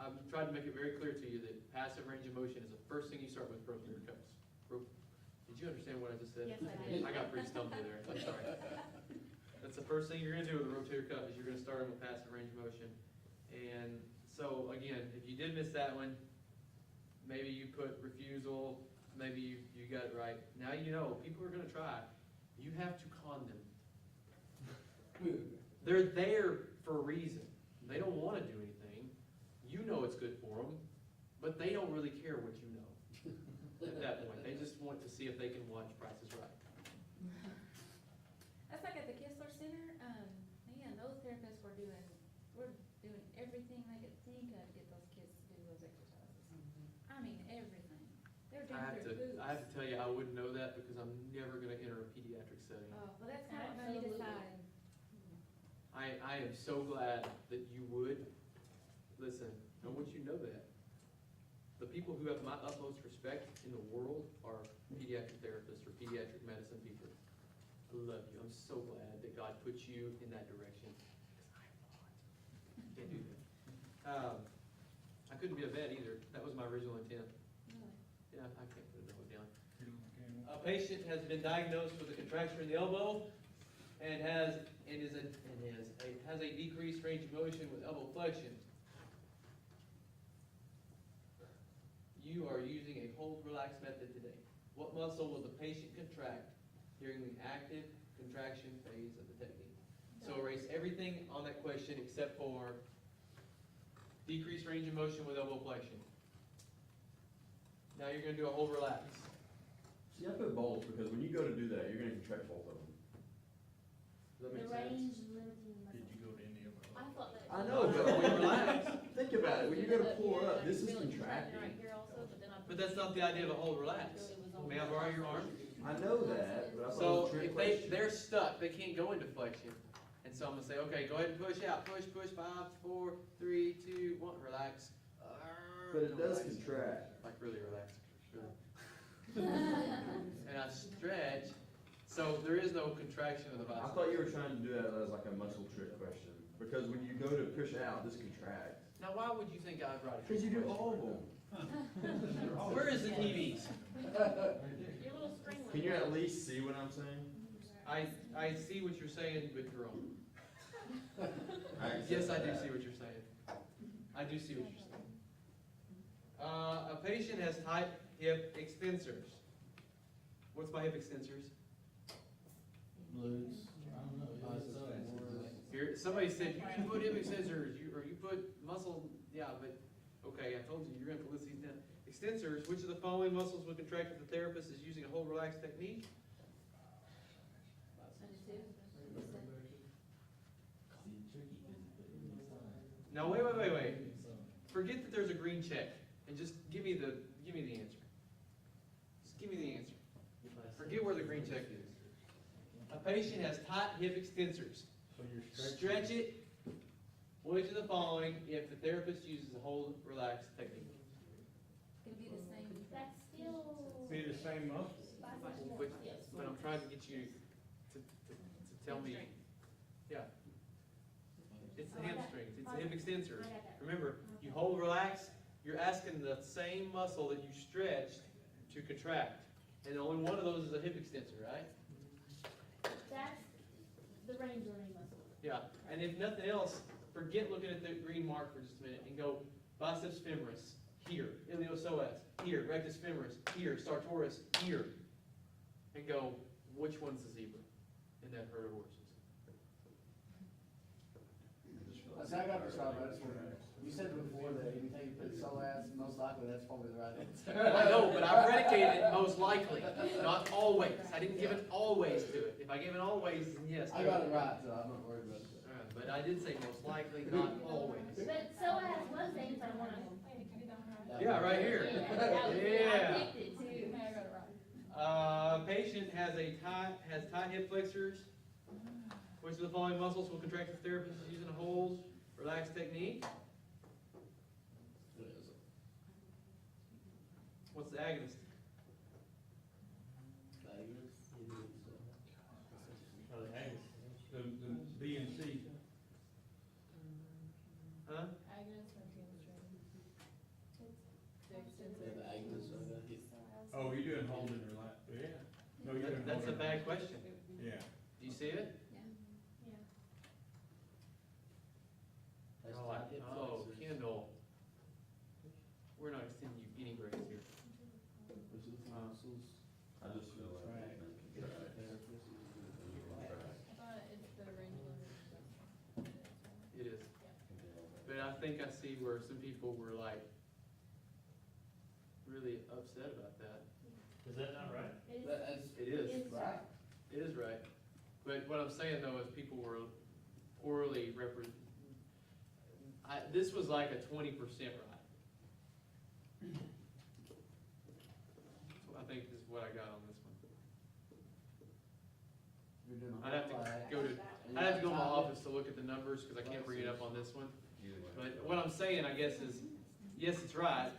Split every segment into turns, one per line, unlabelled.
I've tried to make it very clear to you that passive range of motion is the first thing you start with rotator cuffs. Did you understand what I just said?
Yes, I did.
I got pretty stumpy there, I'm sorry. That's the first thing you're gonna do with a rotator cuff, is you're gonna start them with passive range of motion. And so, again, if you did miss that one, maybe you put refusal, maybe you got it right. Now you know, people are gonna try. You have to con them. They're there for a reason. They don't wanna do anything. You know it's good for them, but they don't really care what you know at that point. They just want to see if they can watch Price is Right.
That's like at the Kistler Center, man, those therapists were doing everything they could think of to get those kids to do those exercises. I mean, everything. They were doing their boots.
I have to tell you, I wouldn't know that because I'm never gonna enter a pediatric setting.
Oh, well, that's kind of what made me decide.
I am so glad that you would. Listen, I want you to know that. The people who have my utmost respect in the world are pediatric therapists or pediatric medicine people. I love you. I'm so glad that God put you in that direction. Because I am not. Can't do that. I couldn't be a vet either. That was my original intent.
Really?
Yeah, I can't put it down. A patient has been diagnosed with a contracture in the elbow and has a decreased range of motion with elbow flexion. You are using a hold relax method today. What muscle will the patient contract during the active contraction phase of the technique? So erase everything on that question except for decreased range of motion with elbow flexion. Now you're going to do a hold relax.
See, I put both because when you go to do that, you're going to contract both of them.
Does that
The
make sense?
range limiting muscle.
Did you go to any of them?
I thought that.
I know, but when you relax, think about it. When you go to pull up, this is
Really
contracting.
Right here also, but then I.
But that's not the idea of a hold relax. May I borrow your arm?
I know that, but I thought it
So
was a trick
if
question.
they're stuck, they can't go into flexion. And so I'm gonna say, okay, go ahead and push out. Push, 5, 4, 3, 2, 1, relax.
But it does
Relax.
contract.
Like really relax. Really. And I stretch, so there is no contraction of the
I
bicep.
thought you were trying to do that as like a muscle trick question. Because when you go to push out, this contracts.
Now, why would you think I'd write a
Because you do
question?
all of them.
Where is the TVs?
Your little string.
Can you at least see what I'm saying?
I see what you're saying, but you're wrong.
accept
Yes, I do
that.
see what you're saying. I do see what you're saying. A patient has tight hip extensors. What's my hip extensors?
Glutes. I don't know.
Here, somebody said, you can put hip extensors, or you put muscle, yeah, but, okay, I told you, you're gonna have to list these down. Extensors, which of the following muscles would contract if the therapist is using a hold relax technique? Now, wait. Forget that there's a green check, and just give me the answer. Just give me the answer. Forget where the green check is. A patient has tight hip extensors.
So you're
Stretch it. Which of the following if the therapist uses a hold relax technique?
It's gonna be the same.
That's still.
Be the same muscle.
But I'm trying to get you to tell me, yeah. It's the hamstrings, it's the hip extensors. Remember, you hold relax, you're asking the same muscle that you stretched to contract. And only one of those is a hip extensor, right?
That's the range limiting muscle.
Yeah, and if nothing else, forget looking at the green mark for just a minute and go biceps femoris, here, iliopsoas, here, rectus femoris, here, sartorius, here. And go, which one's the zebra in that herd of horses?
So I got this right, I just want to, you said before that anything you put psoas, most likely that's probably the right answer.
I know, but I predicated it most likely, not always. I didn't give an always to it. If I gave an always, then yes.
I got it right, so I'm not worried about it.
All right, but I did say most likely, not always.
But so has one thing I want to.
Yeah, right here. Yeah.
I picked it too.
Patient has tight hip flexors. Which of the following muscles will contract if the therapist is using a hold relax technique? What's the agonist?
The B and C.
Huh?
Yeah, the Agnes,
Oh, you're doing holding or like, yeah. No, you're doing
That's a
holding.
bad question.
Yeah.
Do you see it?
Yeah.
That's
Oh,
tight hip
oh,
flexors.
Kendall. We're not extending you any grace here.
Which is the muscles.
I just feel like
Right.
it contracts.
It is. But I think I see where some people were like, really upset about that.
Is that not right?
That's,
It is.
It's
right.
It is right. But what I'm saying though is people were poorly this was like a 20% right. So I think this is what I got on this one.
You're doing a
I'd have
whole
to
lot.
go to, I'd have to go to my office to look at the numbers, cause I can't bring it up on this one.
Either way.
But what I'm saying, I guess, is, yes, it's right.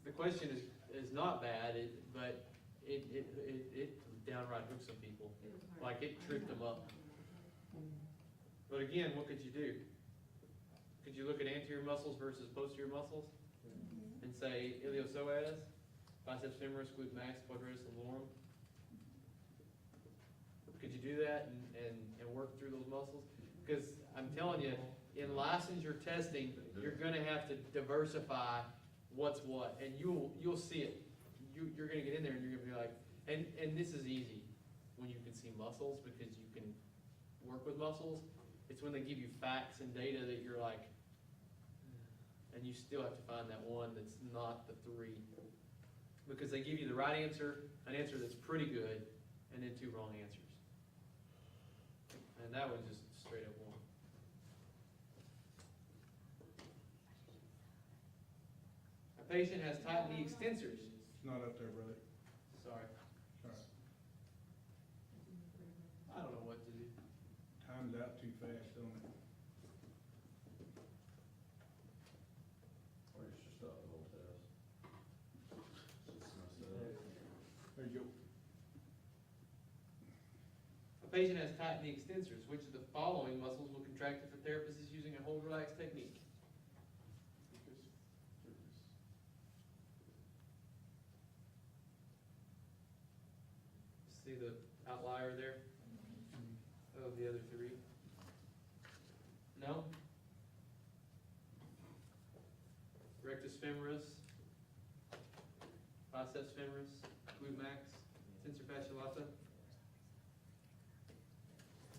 The question is not bad, but it downright hooked some people. Like, it tripped them up. But again, what could you do? Could you look at anterior muscles versus posterior muscles? And say iliopsoas, biceps femoris, glute max, quadratus lumborum? Could you do that and work through those muscles? Because I'm telling you, in licensure testing, you're gonna have to diversify what's what, and you'll see it. You're gonna get in there and you're gonna be like, and this is easy when you can see muscles, because you can work with muscles. It's when they give you facts and data that you're like, and you still have to find that one that's not the three. Because they give you the right answer, an answer that's pretty good, and then two wrong answers. And that was just straight up wrong. A patient has tight knee extensors.
It's not up there, brother.
Sorry,
Sorry.
I don't know what to do.
Time's out too fast, don't it?
Or it's just a little test. Just messed up.
There you go.
A patient has tight knee extensors. Which of the following muscles will contract if the therapist is using a hold relax technique? See the outlier there of the other three? No? Rectus femoris, biceps femoris, glute max, tensor fascia lata.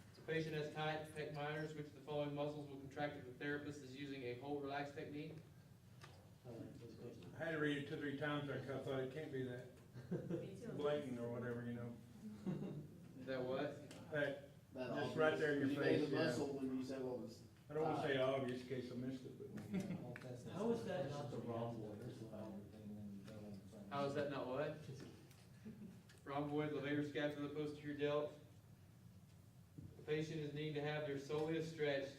If the patient has tight pec minors, which of the following muscles will contract if the therapist is using a hold relax technique?
I had to read it 2 or 3 times, I thought it can't be that blatant or whatever, you know.
Is that what?
That,
That
Just
obvious.
right there in your
You made
face,
the
yeah.
muscle when you said what was.
I don't wanna say obvious in case I missed it, but.
How is that not the rhomboid?
How is that not what? Rhomboid, levator scapula, posterior delt. The patient is needing to have their soleus stretched.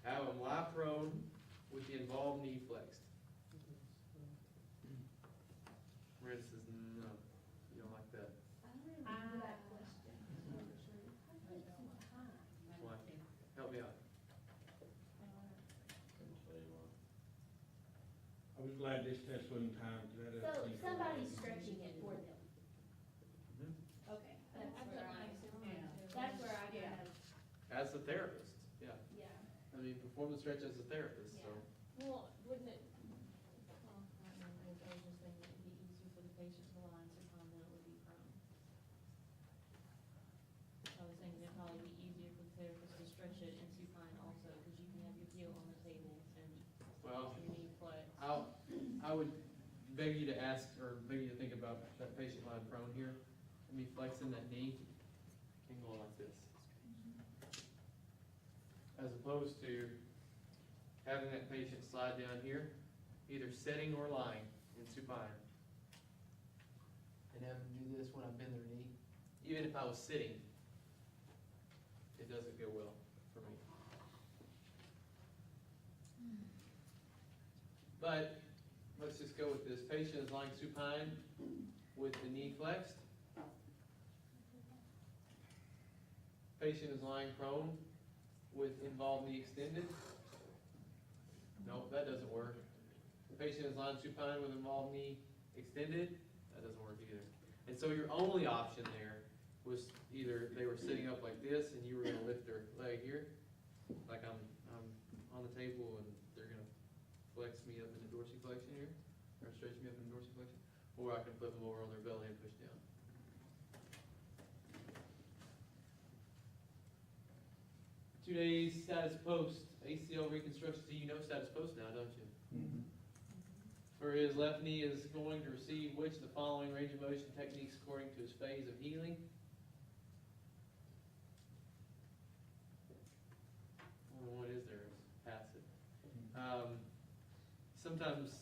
Have them lie prone with the involved knee flexed. Marissa says, no, you don't like that.
I don't remember that question.
Why? Help me out.
Couldn't tell you what.
I was glad this test wasn't timed, 'cause that
So
seems.
somebody's stretching it for them.
Mhm.
Okay, that's
I've
where
done
I,
mine.
that's where I kind of,
As the therapist, yeah.
yeah.
I mean, perform the stretch as a therapist, so.
Well, wouldn't it, well, I don't know, I was just thinking it'd be easier for the patient to lie in supine than it would be prone. I was thinking it'd probably be easier for the therapist to stretch it in supine also, because you can have your heel on the table and
Well,
your knee flex.
I would beg you to ask, or beg you to think about that patient lying prone here, and me flexing that knee, and going like this. As opposed to having that patient slide down here, either sitting or lying in supine. And have them do this when I bend their knee. Even if I was sitting, it doesn't go well for me. But, let's just go with this. Patient is lying supine with the knee flexed. Patient is lying prone with involved knee extended. Nope, that doesn't work. patient is lying supine with involved knee extended, that doesn't work either. And so your only option there was either they were sitting up like this and you were gonna lift their leg here, like I'm on the table and they're gonna flex me up into dorsiflexion here, or stretch me up into dorsiflexion, or I can flip them over on their belly and push down. 2 days status post, ACL reconstruction. So you know status post now, don't you? For his left knee is going to receive which of the following range of motion techniques according to his phase of healing? Well, what is there? It's passive. Sometimes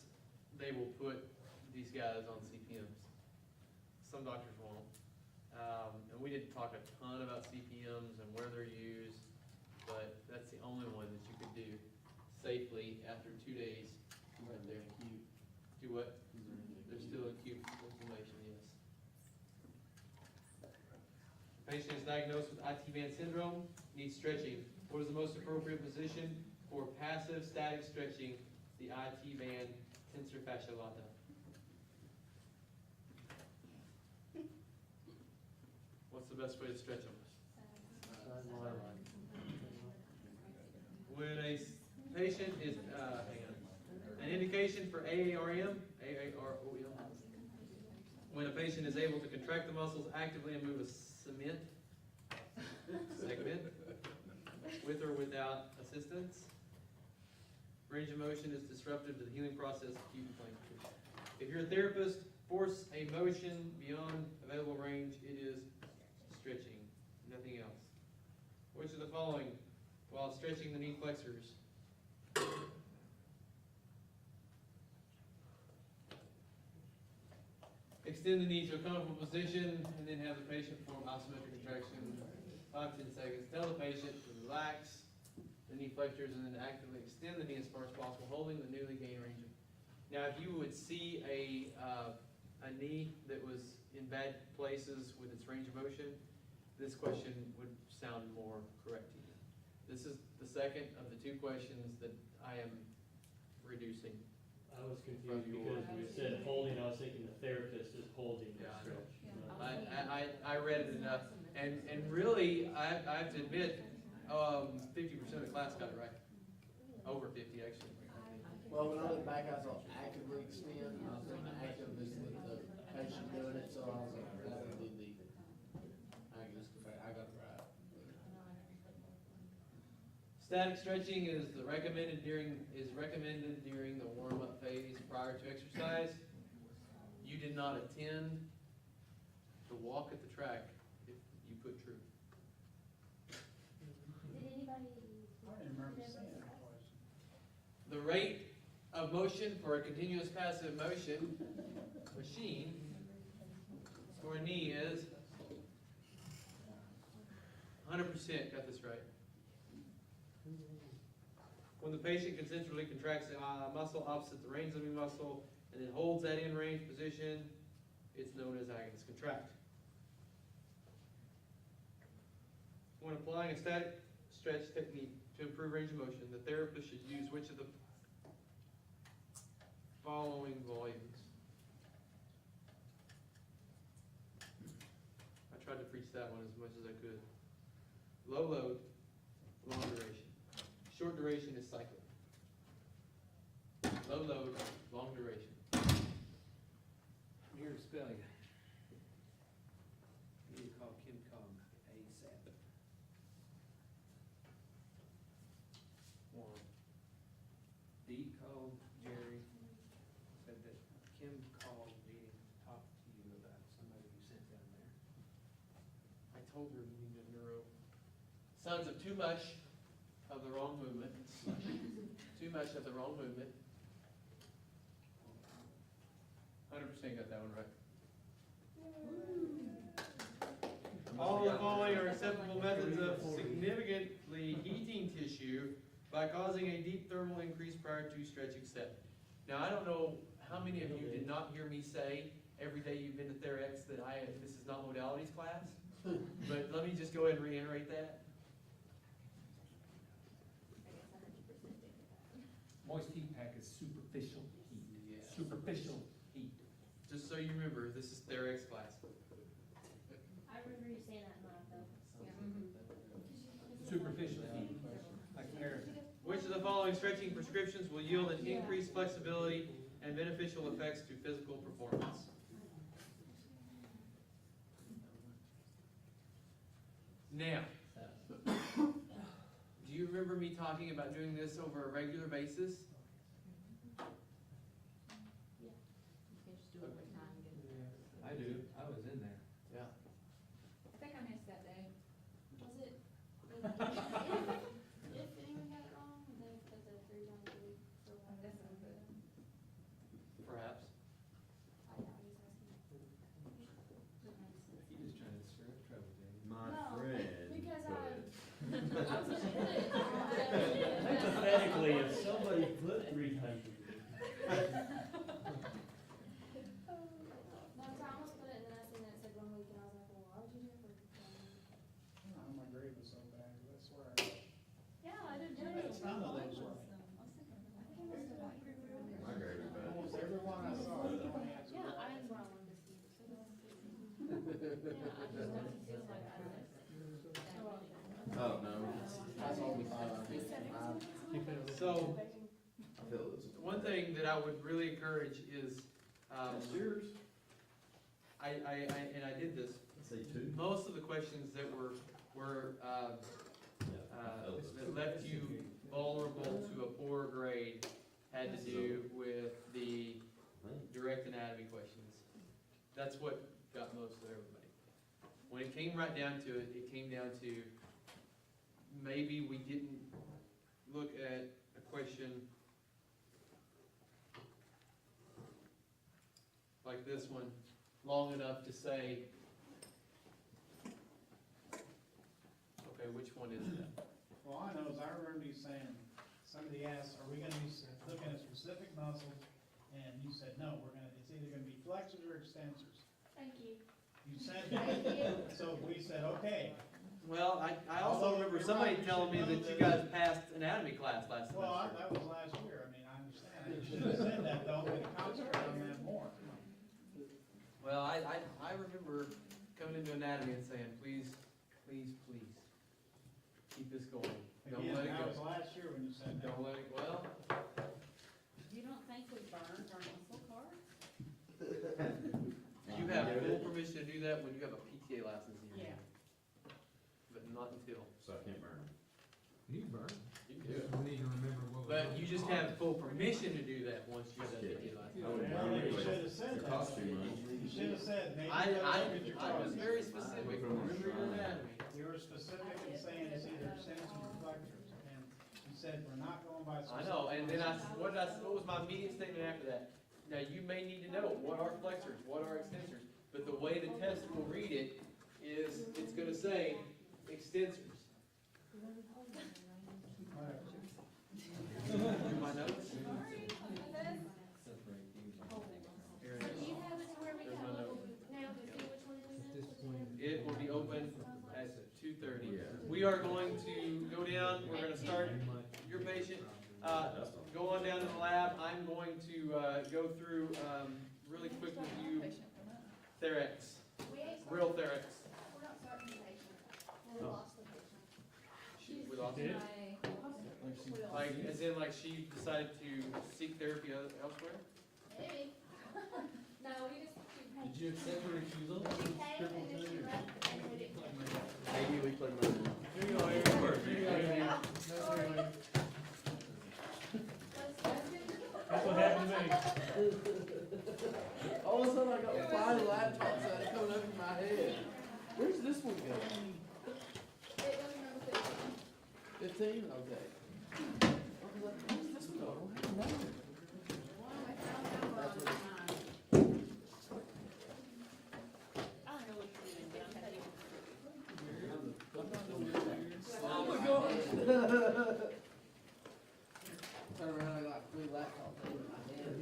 they will put these guys on CPMs. Some doctors won't. And we didn't talk a ton about CPMs and where they're used, but that's the only one that you could do safely after 2 days. Right there. Do what? There's still acute inflammation, yes. Patient is diagnosed with IT band syndrome, needs stretching. What is the most appropriate position for passive static stretching the IT band tensor fascia lata? What's the best way to stretch them? When a patient is, hang on, an indication for AARM, when a patient is able to contract the muscles actively and move a segment, with or without assistance. Range of motion is disruptive to the healing process of acute inflammation. If you're a therapist, force a motion beyond available range, it is stretching, nothing else. Which of the following, while stretching the knee flexors? Extend the knee to a comfortable position and then have the patient perform isometric contraction 5-10 seconds. Tell the patient to relax the knee flexors and then actively extend the knee as far as possible, holding the newly gained range. Now, if you would see a knee that was in bad places with its range of motion, this question would sound more correct to you. This is the second of the 2 questions that I am reducing.
I was confused because we said holding, I was thinking the therapist is holding the
Yeah, I know.
stretch.
I read it enough, and really, I have to admit, 50% of the class got it right. Over 50, actually.
Well, when I look back, I saw actively extend, I was thinking active is with the patient doing it, so I was like, that would be the, I got it right.
Static stretching is recommended during the warm-up phase prior to exercise. You did not attend the walk at the track if you put true.
Did anybody?
I didn't remember seeing it twice.
The rate of motion for a continuous passive motion machine for a knee is 100%, got this right. When the patient concentrically contracts a muscle opposite the range limiting muscle and then holds that in range position, it's known as agonist contract. When applying a static stretch technique to improve range of motion, the therapist should use which of the following volumes? I tried to preach that one as much as I could. Low load, long duration. Short duration is cyclic. Low load, long duration.
Here to spell you. You need to call Kim Kong ASAP.
One.
Dee called Jerry, said that Kim called needing to talk to you about somebody you sent down there.
I told her you needed a neuro. Signs of too much of the wrong movement. Too much of the wrong movement. 100% got that one right. All the following are acceptable methods of significantly heating tissue by causing a deep thermal increase prior to stretching step. Now, I don't know how many of you did not hear me say every day you've been to TheraX that this is not modalities class, but let me just go ahead and reiterate that.
Moist heat pack is superficial heat.
Superficial heat.
Just so you remember, this is Therex class.
I remember you saying that in my though.
Superficial heat, like air.
Which of the following stretching prescriptions will yield an increased flexibility and beneficial effects to physical performance? Now, do you remember me talking about doing this over a regular basis?
I do, I was in there.
Yeah.
I think I missed that day.
Was it, if anyone got it wrong, then does it 3 times a week for one?
That sounds good.
Perhaps.
I was asking.
You just trying to stir up trouble, Jamie.
My
No,
friend
because
put
I-
it.
I was gonna put it.
Hypothetically, if somebody put 3 times a week.
No, so I almost put it, and then I seen that it said 1 week, and I was like, well, why would you do it for 1 week?
Oh, my grade was so bad, I swear.
Yeah, I did too.
That's none of those were.
My grade was bad.
Almost everyone I saw, only answered.
Yeah, I that's what I wanted to see. So that's good. Yeah, I just don't feel like I did.
Oh, no.
That's all we thought.
So,
I feel this.
one thing that I would really encourage is,
That's yours.
and I did this,
Say 2.
most of the questions that that left you vulnerable to a poor grade had to do with the direct anatomy questions. That's what got most of everybody. When it came right down to it, it came down to maybe we didn't look at a question like this one long enough to say, okay, which one is that?
Well, I know is I remember you saying, somebody asked, are we gonna be looking at specific muscles? And you said, no, it's either gonna be flexors or extensors.
Thank you.
You said
Thank
that.
you.
So we said, okay.
Well, I also
Although
remember
you're
somebody
right, you
telling me
should
that
know
you
that-
guys passed anatomy class last
Well,
semester.
that was last year, I mean, I understand. You should have said that though, and concentrate on that more.
Well, I remember coming into anatomy and saying, please, please, please, keep this going. Don't
Again,
let it
that was
go.
last year when you said that.
Don't let it, well,
You don't think we burned our muscle cards?
you have full permission to do that when you have a PTA license in your
Yeah.
hand. But not until.
So I can't burn them.
You can burn.
You can do it.
We need to remember what we.
But you just have full permission to do that once you have that PTA license.
I would
Well,
burn
you
it,
should
but
have said
it
that.
costs too much.
You should have said, maybe.
I
look at your
was
cards.
very specific, remember your anatomy.
You were specific in saying it's either extensors or flexors, and you said, we're not going by
I
specific.
know, and then what was my immediate statement after that? Now, you may need to know what are flexors, what are extensors, but the way the test will read it is, it's gonna say extensors. My notes?
So do you have it to where we
There's
can
my
look
note.
now to see which one it is?
At this point.
It will be open at 2:30.
Yeah.
We are going to go down, we're gonna start your patient, go on down to the lab. I'm going to, go through, really quick with you, Therex,
We ain't
real
starting,
Therex.
we're not starting the patient. We
Oh.
lost the patient.
We lost
Did?
it. Like, as in, like, she decided to seek therapy elsewhere?
Maybe. No, we just,
Did you accept her refusal?
she came and then she left and we didn't take her.
Maybe we play my.
Here you go, here you go. Here you go.
Yeah. Sorry.
That's what happened to me.
All of a sudden I got 5 laptops that are coming over my head. Where's this one go?
It was number 15.
15? Okay. I was like, where's this one go? I don't have it. That's what it-
I don't know what you're doing, but I'll tell you.
Oh my gosh! Turn around, I got 3 laptops over my head.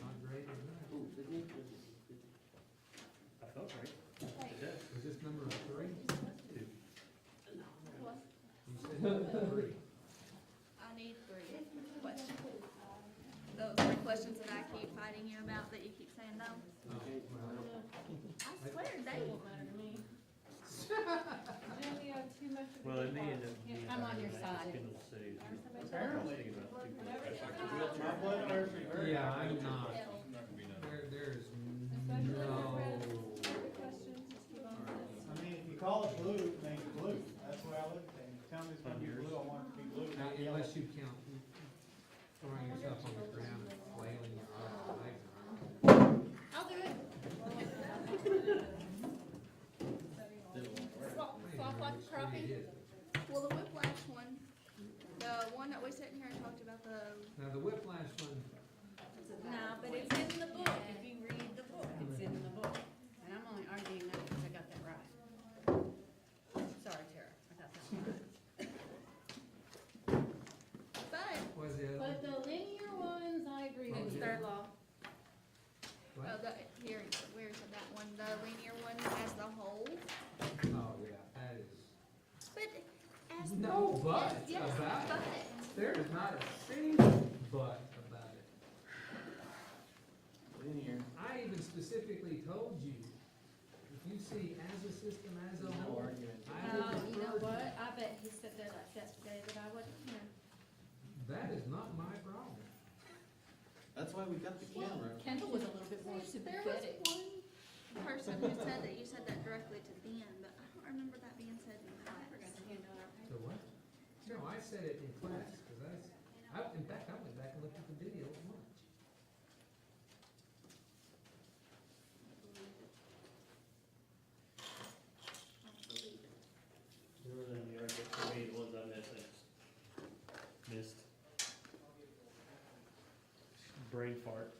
Not great, isn't it?
Ooh, 50?
I felt right.
Is this number 3? You said Three.
I need 3 questions. Those are questions that I keep fighting you about, that you keep saying no.
Oh, well,
I swear, they won't matter to me.
Then we have too much of a
Well, it may end up
difference.
being.
I'm on your
better
side.
than Kendall City.
Apparently.
Thinking about two
My blood pressure is very
Yeah,
high.
I'm not. There's no.
Questions, just keep on this.
I mean, if you call it blue, make it blue. That's the way I look at things. Tell me it's gonna be blue, I want it to be blue, not yellow.
Unless you count throwing yourself on the ground, flailing your arms and legs around.
I'll do it. Soft like a
Which one
crappie.
it is.
Well, the whiplash one, the one that we sat in here and talked about
Now, the whiplash one,
no, but it's in the book, if you read the book, it's in the book. And I'm only arguing that because I got that right. Sorry, Tara, I got that one right. But,
was the other
But
one?
the linear ones, I agree
Oh,
with you.
third law,
What?
here, where's that one, the linear one as the whole?
Oh, yeah, that is.
But as the.
No but
Yes,
about
but.
it. There is not a single but about it.
Linear.
I even specifically told you, if you see as a system as a
No
whole,
argument.
I would
You know
prefer.
what? I bet he said that like that today, but I wasn't here.
That is not my problem.
That's why we got the camera.
Kendall was a little bit more
There was
sympathetic.
one person who said that you said that directly to them, but I don't remember that being said in class.
So what? No, I said it in class, cause in fact, I went back and looked at the video at lunch.
There was any argument for me, the ones I missed. Brain fart.